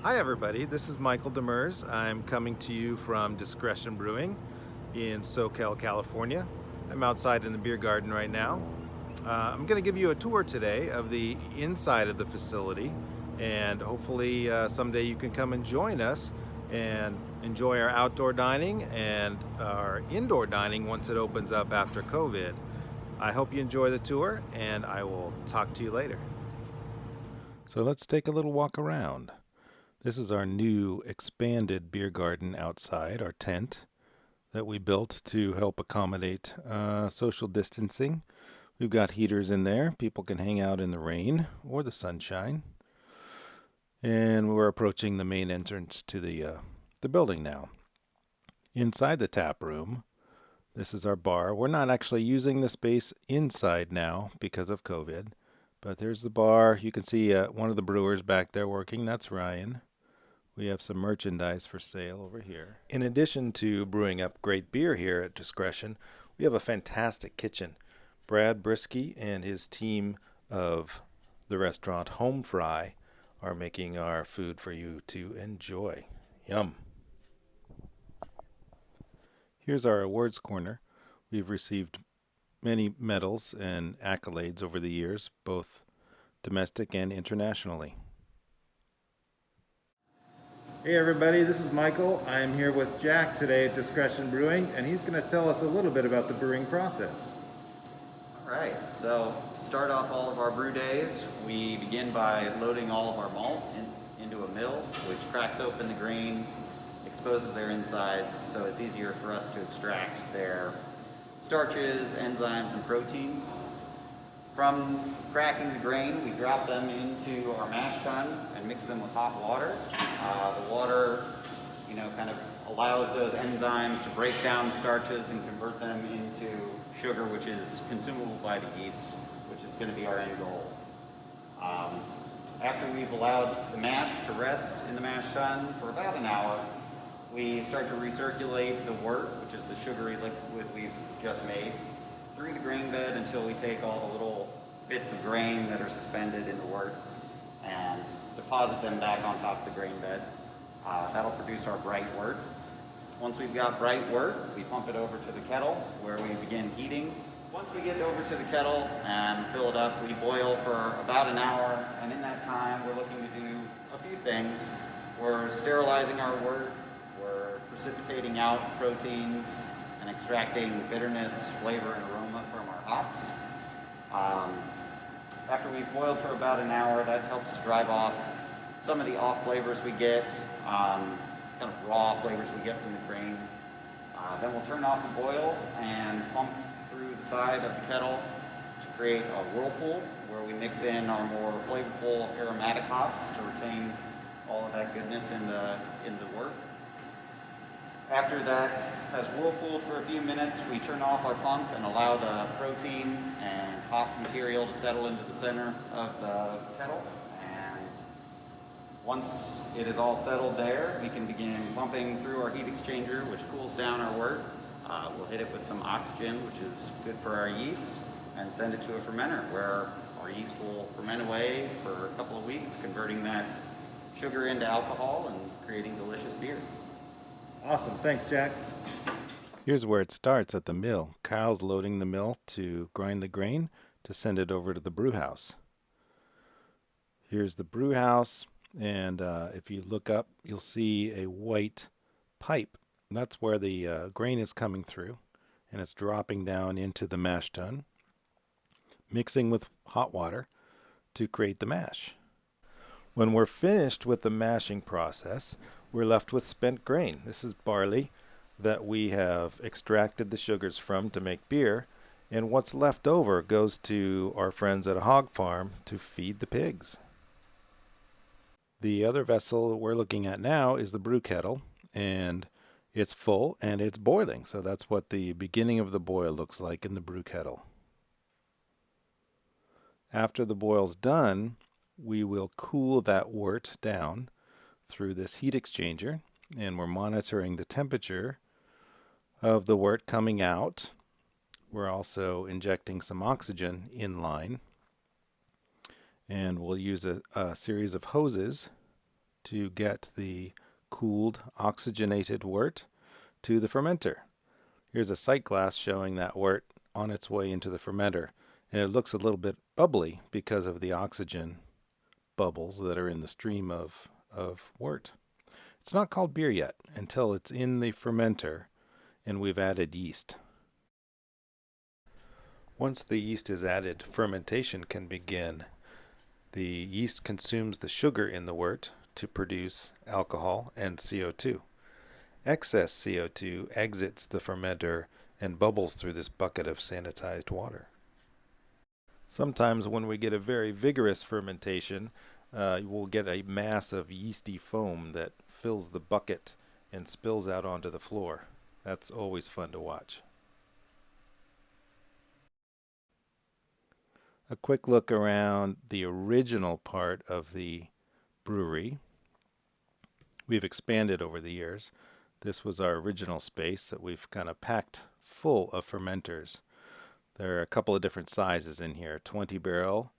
Hi everybody, this is Michael Demers. I'm coming to you from Discretion Brewing in SoCal, California. I'm outside in the beer garden right now. I'm going to give you a tour today of the inside of the facility, and hopefully someday you can come and join us and enjoy our outdoor dining and our indoor dining once it opens up after COVID. I hope you enjoy the tour, and I will talk to you later. So let's take a little walk around. This is our new expanded beer garden outside, our tent that we built to help accommodate social distancing. We've got heaters in there. People can hang out in the rain or the sunshine. And we're approaching the main entrance to the building now. Inside the tap room, this is our bar. We're not actually using the space inside now because of COVID, but there's the bar. You can see one of the brewers back there working. That's Ryan. We have some merchandise for sale over here. In addition to brewing up great beer here at Discretion, we have a fantastic kitchen. Brad Brisky and his team of the restaurant Home Fry are making our food for you to enjoy. Yum. Here's our awards corner. We've received many medals and accolades over the years, both domestic and internationally. Hey everybody, this is Michael. I'm here with Jack today at Discretion Brewing, and he's going to tell us a little bit about the brewing process. All right, so to start off all of our brew days, we begin by loading all of our malt into a mill, which cracks open the grains, exposes their insides, so it's easier for us to extract their starches, enzymes, and proteins. From cracking the grain, we drop them into our mash tun and mix them with hot water. The water, kind of allows those enzymes to break down starches and convert them into sugar, which is consumable by the yeast, which is going to be our end goal. After we've allowed the mash to rest in the mash tun for about an hour, we start to recirculate the wort, which is the sugary liquid we've just made, through the grain bed until we take all the little bits of grain that are suspended in the wort and deposit them back on top of the grain bed. That'll produce our bright wort. Once we've got bright wort, we pump it over to the kettle where we begin heating. Once we get over to the kettle and fill it up, we boil for about an hour, and in that time we're looking to do a few things. We're sterilizing our wort, we're precipitating out proteins, and extracting bitterness, flavor, and aroma from our hops. After we've boiled for about an hour, that helps to drive off some of the off flavors we get, kind of raw flavors we get from the grain. Then we'll turn off the boil and pump through the side of the kettle to create a whirlpool where we mix in our more flavorful aromatic hops to retain all of that goodness in the wort. After that has whirlpooled for a few minutes, we turn off our pump and allow the protein and hop material to settle into the center of the kettle. And once it is all settled there, we can begin pumping through our heat exchanger, which cools down our wort. We'll hit it with some oxygen, which is good for our yeast, and send it to a fermenter where our yeast will ferment away for a couple of weeks, converting that sugar into alcohol and creating delicious beer. Awesome. Thanks, Jack. Here's where it starts at the mill. Kyle's loading the mill to grind the grain to send it over to the brew house. Here's the brew house, and if you look up, you'll see a white pipe. That's where the grain is coming through, and it's dropping down into the mash tun, mixing with hot water to create the mash. When we're finished with the mashing process, we're left with spent grain. This is barley that we have extracted the sugars from to make beer, and what's left over goes to our friends at a hog farm to feed the pigs. The other vessel we're looking at now is the brew kettle, and it's full and it's boiling, so that's what the beginning of the boil looks like in the brew kettle. After the boil's done, we will cool that wort down through this heat exchanger, and we're monitoring the temperature of the wort coming out. We're also injecting some oxygen in line, and we'll use a series of hoses to get the cooled oxygenated wort to the fermenter. Here's a sight glass showing that wort on its way into the fermenter, and it looks a little bit bubbly because of the oxygen bubbles that are in the stream of wort. It's not called beer yet until it's in the fermenter and we've added yeast. Once the yeast is added, fermentation can begin. The yeast consumes the sugar in the wort to produce alcohol and CO2. Excess CO2 exits the fermenter and bubbles through this bucket of sanitized water. Sometimes when we get a very vigorous fermentation, we'll get a mass of yeasty foam that fills the bucket and spills out onto the floor. That's always fun to watch. A quick look around the original part of the brewery. We've expanded over the years. This was our original space that we've kind of packed full of fermenters. There are a couple of different sizes in here, 20 barrel,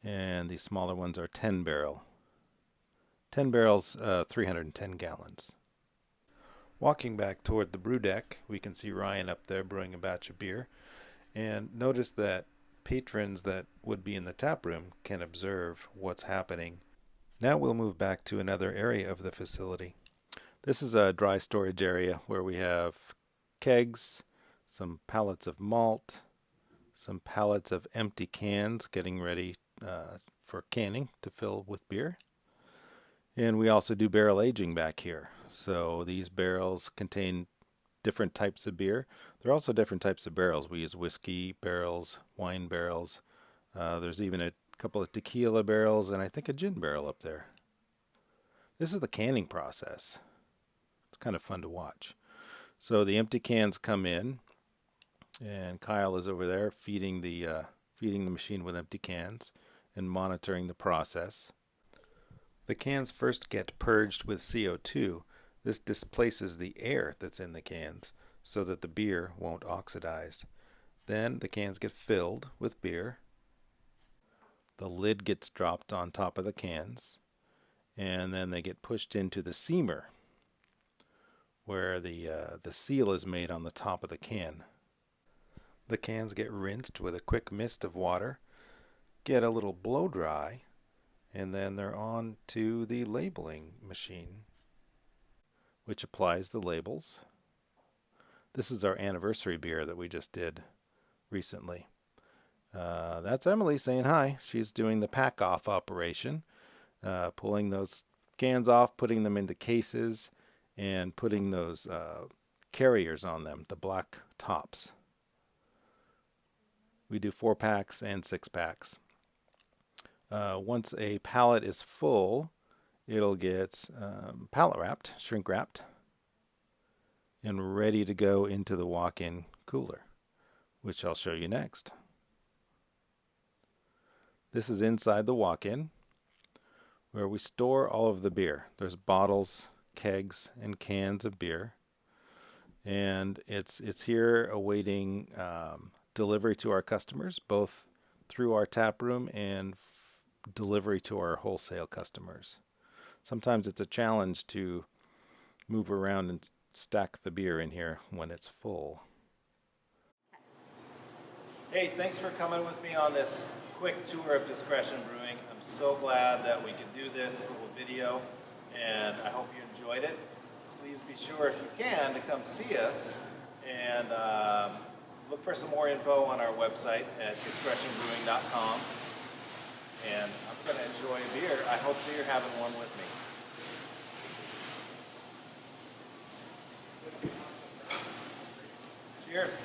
and the smaller ones are 10 barrel. 10 barrels, 310 gallons. Walking back toward the brew deck, we can see Ryan up there brewing a batch of beer, and notice that patrons that would be in the tap room can observe what's happening. Now we'll move back to another area of the facility. This is a dry storage area where we have kegs, some pallets of malt, some pallets of empty cans getting ready for canning to fill with beer. And we also do barrel aging back here. So these barrels contain different types of beer. There are also different types of barrels. We use whiskey barrels, wine barrels. There's even a couple of tequila barrels and I think a gin barrel up there. This is the canning process. It's kind of fun to watch. So the empty cans come in and Kyle is over there feeding the machine with empty cans and monitoring the process. The cans first get purged with CO2. This displaces the air that's in the cans so that the beer won't oxidize. Then the cans get filled with beer. The lid gets dropped on top of the cans, and then they get pushed into the seamer where the seal is made on the top of the can. The cans get rinsed with a quick mist of water, get a little blow dry, and then they're on to the labeling machine, which applies the labels. This is our anniversary beer that we just did recently. That's Emily saying hi. She's doing the pack off operation, pulling those cans off, putting them into cases, and putting those carriers on them, the black tops. We do 4-packs and 6-packs. Once a pallet is full, it'll get pallet wrapped, shrink wrapped, and ready to go into the walk-in cooler, which I'll show you next. This is inside the walk-in where we store all of the beer. There's bottles, kegs, and cans of beer, and it's here awaiting delivery to our customers, both through our tap room and delivery to our wholesale customers. Sometimes it's a challenge to move around and stack the beer in here when it's full. Hey, thanks for coming with me on this quick tour of Discretion Brewing. I'm so glad that we could do this little video, and I hope you enjoyed it. Please be sure, if you can, to come see us and look for some more info on our website at discretionbrewing.com. And I'm going to enjoy a beer. I hope that you're having one with me. Cheers.